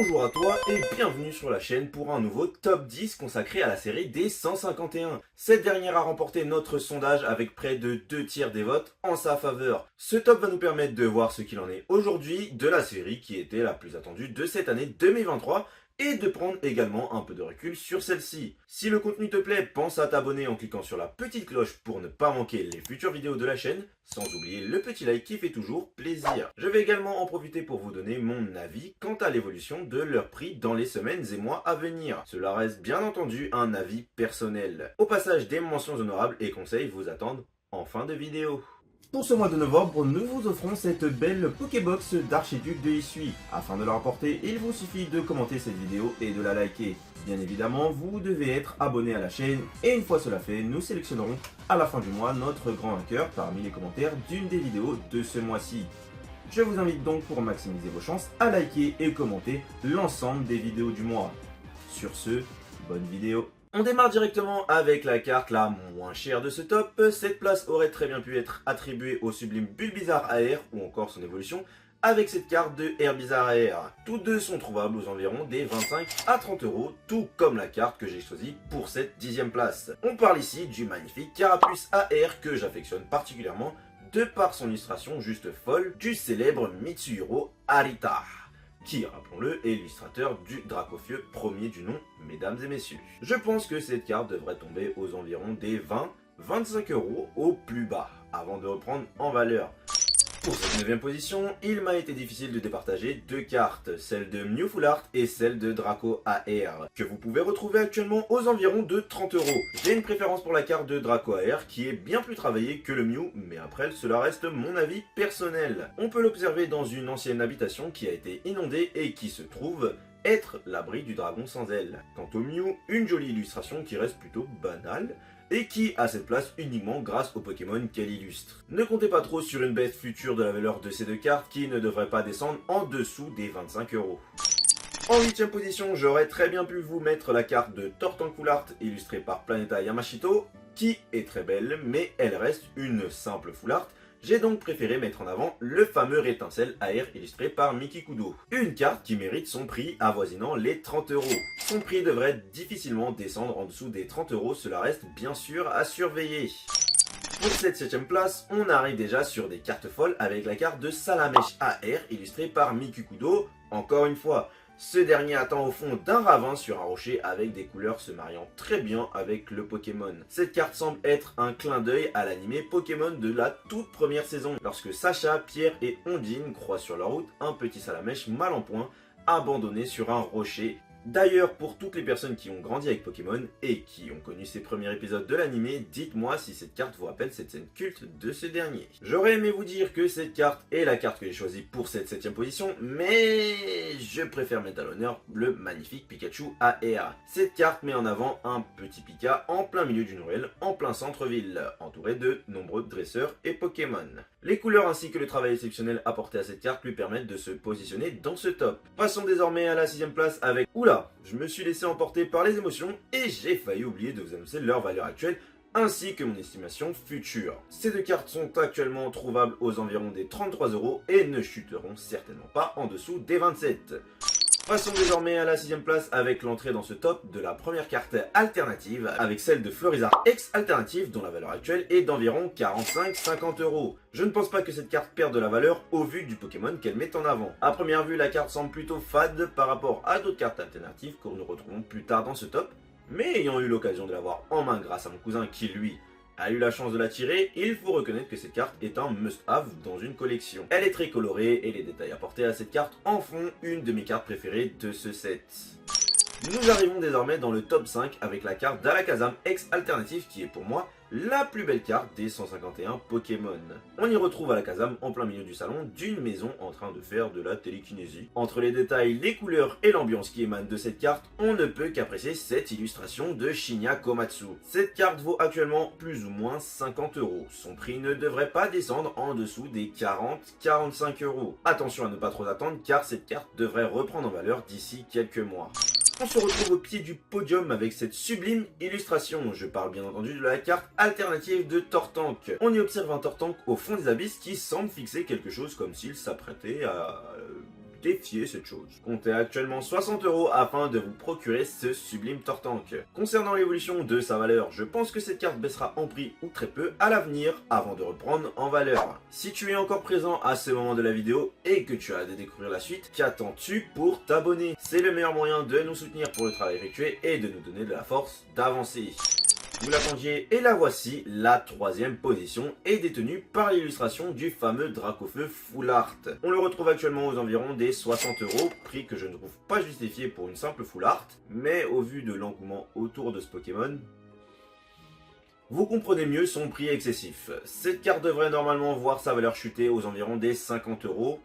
Bonjour à toi et bienvenue sur la chaîne pour un nouveau top 10 consacré à la série des 151. Cette dernière a remporté notre sondage avec près de 2 tiers des votes en sa faveur. Ce top va nous permettre de voir ce qu'il en est aujourd'hui de la série qui était la plus attendue de cette année 2023 et de prendre également un peu de recul sur celle-ci. Si le contenu te plaît, pense à t'abonner en cliquant sur la petite cloche pour ne pas manquer les futures vidéos de la chaîne, sans oublier le petit like qui fait toujours plaisir. Je vais également en profiter pour vous donner mon avis quant à l'évolution de leur prix dans les semaines et mois à venir. Cela reste bien entendu un avis personnel. Au passage, des mentions honorables et conseils vous attendent en fin de vidéo. Pour ce mois de novembre, nous vous offrons cette belle Pokébox d'Archiduc de Hisui. Afin de la remporter, il vous suffit de commenter cette vidéo et de la liker. Bien évidemment, vous devez être abonné à la chaîne et une fois cela fait, nous sélectionnerons à la fin du mois notre grand vainqueur parmi les commentaires d'une des vidéos de ce mois-ci. Je vous invite donc pour maximiser vos chances à liker et commenter l'ensemble des vidéos du mois. Sur ce, bonne vidéo. On démarre directement avec la carte la moins chère de ce top. Cette place aurait très bien pu être attribuée au sublime Bulbizarre AR ou encore son évolution avec cette carte de Herbizarre AR. Tous deux sont trouvables aux environs des 25 à 30 euros, tout comme la carte que j'ai choisie pour cette 10e place. On parle ici du magnifique Carapuce AR que j'affectionne particulièrement de par son illustration juste folle du célèbre Mitsuhiro Arita, qui, rappelons-le, est illustrateur du Dracofieux premier du nom, mesdames et messieurs. Je pense que cette carte devrait tomber aux environs des 20-25 euros au plus bas, avant de reprendre en valeur. Pour cette 9e position, il m'a été difficile de départager deux cartes, celle de Mew Full Art et celle de Draco AR, que vous pouvez retrouver actuellement aux environs de 30 euros. J'ai une préférence pour la carte de Draco AR qui est bien plus travaillée que le Mew, mais après cela reste mon avis personnel. On peut l'observer dans une ancienne habitation qui a été inondée et qui se trouve être l'abri du dragon sans aile. Quant au Mew, une jolie illustration qui reste plutôt banale, et qui a cette place uniquement grâce aux Pokémon qu'elle illustre. Ne comptez pas trop sur une baisse future de la valeur de ces deux cartes qui ne devrait pas descendre en dessous des 25 euros. En 8e position, j'aurais très bien pu vous mettre la carte de Tortank Full Art illustrée par Planeta Yamashito, qui est très belle, mais elle reste une simple Full Art. J'ai donc préféré mettre en avant le fameux Rétincelle AR illustré par Miki Kudo. Une carte qui mérite son prix avoisinant les 30 euros. Son prix devrait difficilement descendre en dessous des 30 euros, cela reste bien sûr à surveiller. Pour cette 7e place, on arrive déjà sur des cartes folles avec la carte de Salamèche AR illustrée par Miki Kudo. Encore une fois, ce dernier attend au fond d'un ravin sur un rocher avec des couleurs se mariant très bien avec le Pokémon. Cette carte semble être un clin d'œil à l'animé Pokémon de la toute première saison, lorsque Sacha, Pierre et Ondine croisent sur leur route un petit Salamèche mal en point, abandonné sur un rocher. D'ailleurs, pour toutes les personnes qui ont grandi avec Pokémon et qui ont connu ces premiers épisodes de l'animé, dites-moi si cette carte vous rappelle cette scène culte de ce dernier. J'aurais aimé vous dire que cette carte est la carte que j'ai choisie pour cette 7e position, mais je préfère mettre à l'honneur le magnifique Pikachu AR. Cette carte met en avant un petit Pika en plein milieu d'une ruelle, en plein centre-ville, entouré de nombreux dresseurs et Pokémon. Les couleurs ainsi que le travail exceptionnel apporté à cette carte lui permettent de se positionner dans ce top. Passons désormais à la 6e place avec... Oula, je me suis laissé emporter par les émotions et j'ai failli oublier de vous annoncer leur valeur actuelle ainsi que mon estimation future. Ces deux cartes sont actuellement trouvables aux environs des 33 euros et ne chuteront certainement pas en dessous des 27. Passons désormais à la 6e place avec l'entrée dans ce top de la première carte alternative avec celle de Florizarre X Alternative dont la valeur actuelle est d'environ 45-50 euros. Je ne pense pas que cette carte perde de la valeur au vu du Pokémon qu'elle met en avant. A première vue, la carte semble plutôt fade par rapport à d'autres cartes alternatives que nous retrouvons plus tard dans ce top, mais ayant eu l'occasion de l'avoir en main grâce à mon cousin qui lui a eu la chance de la tirer, il faut reconnaître que cette carte est un must-have dans une collection. Elle est très colorée et les détails apportés à cette carte en font une de mes cartes préférées de ce set. Nous arrivons désormais dans le top 5 avec la carte d'Alakazam X Alternative qui est pour moi la plus belle carte des 151 Pokémon. On y retrouve Alakazam en plein milieu du salon d'une maison en train de faire de la télékinésie. Entre les détails, les couleurs et l'ambiance qui émanent de cette carte, on ne peut qu'apprécier cette illustration de Shinya Komatsu. Cette carte vaut actuellement plus ou moins 50 euros. Son prix ne devrait pas descendre en dessous des 40-45 euros. Attention à ne pas trop attendre car cette carte devrait reprendre en valeur d'ici quelques mois. On se retrouve au pied du podium avec cette sublime illustration. Je parle bien entendu de la carte alternative de Tortank. On y observe un Tortank au fond des abysses qui semble fixer quelque chose comme s'il s'apprêtait à défier cette chose. Comptez actuellement 60 € afin de vous procurer ce sublime Tortank. Concernant l'évolution de sa valeur, je pense que cette carte baissera en prix ou très peu à l'avenir avant de reprendre en valeur. Si tu es encore présent à ce moment de la vidéo et que tu as hâte de découvrir la suite, qu'attends-tu pour t'abonner? C'est le meilleur moyen de nous soutenir pour le travail effectué et de nous donner de la force d'avancer. Vous l'attendiez et la voici, la troisième position est détenue par l'illustration du fameux Dracofeu Full Art. On le retrouve actuellement aux environs des 60 €, prix que je ne trouve pas justifié pour une simple Full Art, mais au vu de l'engouement autour de ce Pokémon, vous comprenez mieux son prix excessif. Cette carte devrait normalement voir sa valeur chuter aux environs des 50 €,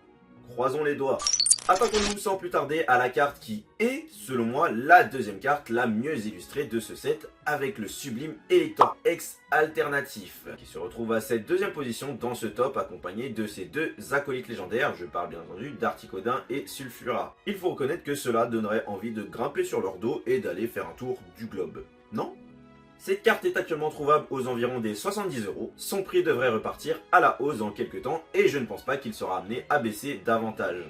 croisons les doigts. Attaquons-nous sans plus tarder à la carte qui est, selon moi, la deuxième carte la mieux illustrée de ce set avec le sublime Elector X alternatif qui se retrouve à cette deuxième position dans ce top accompagné de ses deux acolytes légendaires, je parle bien entendu d'Articodin et Sulfura. Il faut reconnaître que cela donnerait envie de grimper sur leur dos et d'aller faire un tour du globe, non ? Cette carte est actuellement trouvable aux environs des 70 €, son prix devrait repartir à la hausse dans quelques temps et je ne pense pas qu'il sera amené à baisser davantage.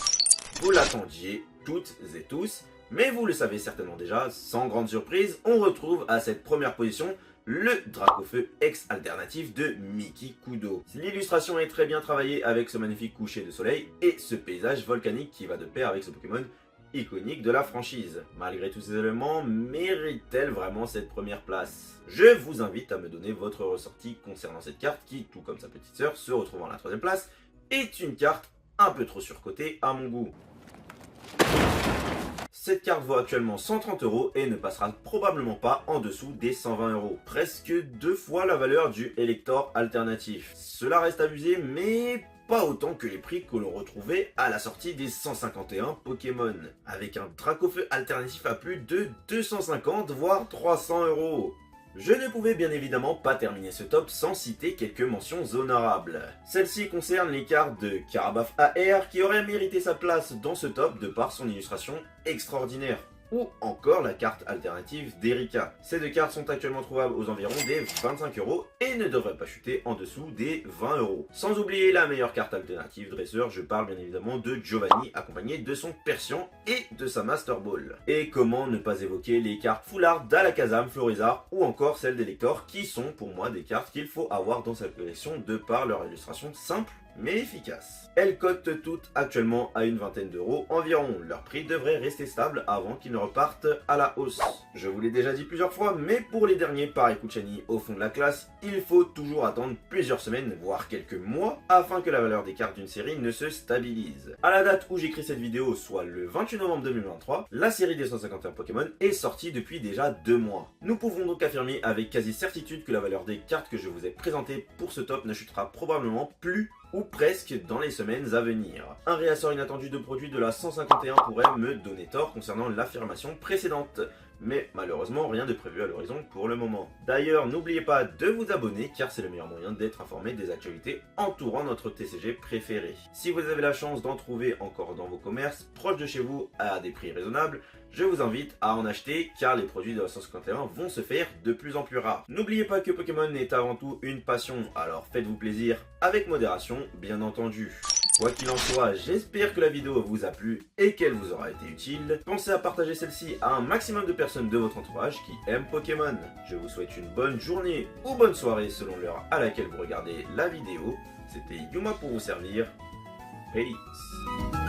Vous l'attendiez toutes et tous, mais vous le savez certainement déjà, sans grande surprise, on retrouve à cette première position le Dracofeu X alternatif de Miki Kudo. L'illustration est très bien travaillée avec ce magnifique coucher de soleil et ce paysage volcanique qui va de pair avec ce Pokémon iconique de la franchise. Malgré tous ces éléments, mérite-t-elle vraiment cette première place? Je vous invite à me donner votre ressenti concernant cette carte qui, tout comme sa petite sœur, se retrouvant à la troisième place, est une carte un peu trop surcotée à mon goût. Cette carte vaut actuellement 130 € et ne passera probablement pas en dessous des 120 €. Presque 2 fois la valeur du Elector alternatif. Cela reste abusé, mais pas autant que les prix que l'on retrouvait à la sortie des 151 Pokémon. Avec un Dracofeu alternatif à plus de 250 voire 300 €. Je ne pouvais bien évidemment pas terminer ce top sans citer quelques mentions honorables. Celle-ci concerne les cartes de Karabaf AR qui aurait mérité sa place dans ce top de par son illustration extraordinaire. Ou encore la carte alternative d'Erika. Ces deux cartes sont actuellement trouvables aux environs des 25 € et ne devraient pas chuter en dessous des 20 €. Sans oublier la meilleure carte alternative dresseur, je parle bien évidemment de Giovanni accompagné de son Persian et de sa Master Ball. Et comment ne pas évoquer les cartes Full Art d'Alakazam, Florizard ou encore celles d'Elector qui sont pour moi des cartes qu'il faut avoir dans sa collection de par leur illustration simple mais efficace. Elles cotent toutes actuellement à une vingtaine d'euros environ. Leur prix devrait rester stable avant qu'ils ne repartent à la hausse. Je vous l'ai déjà dit plusieurs fois, mais pour les derniers paris Kuchani au fond de la classe, il faut toujours attendre plusieurs semaines, voire quelques mois, afin que la valeur des cartes d'une série ne se stabilise. À la date où j'écris cette vidéo, soit le 28 novembre 2023, la série des 151 Pokémon est sortie depuis déjà 2 mois. Nous pouvons donc affirmer avec quasi certitude que la valeur des cartes que je vous ai présentées pour ce top ne chutera probablement plus ou presque dans les semaines à venir. Un réassort inattendu de produits de la 151 pourrait me donner tort concernant l'affirmation précédente, mais malheureusement rien de prévu à l'horizon pour le moment. D'ailleurs, n'oubliez pas de vous abonner car c'est le meilleur moyen d'être informé des actualités entourant notre TCG préféré. Si vous avez la chance d'en trouver encore dans vos commerces, proches de chez vous à des prix raisonnables, je vous invite à en acheter car les produits de la 151 vont se faire de plus en plus rares. N'oubliez pas que Pokémon est avant tout une passion, alors faites-vous plaisir avec modération bien entendu. Quoi qu'il en soit, j'espère que la vidéo vous a plu et qu'elle vous aura été utile. Pensez à partager celle-ci à un maximum de personnes de votre entourage qui aiment Pokémon. Je vous souhaite une bonne journée ou bonne soirée selon l'heure à laquelle vous regardez la vidéo. C'était Yuma pour vous servir. Peace.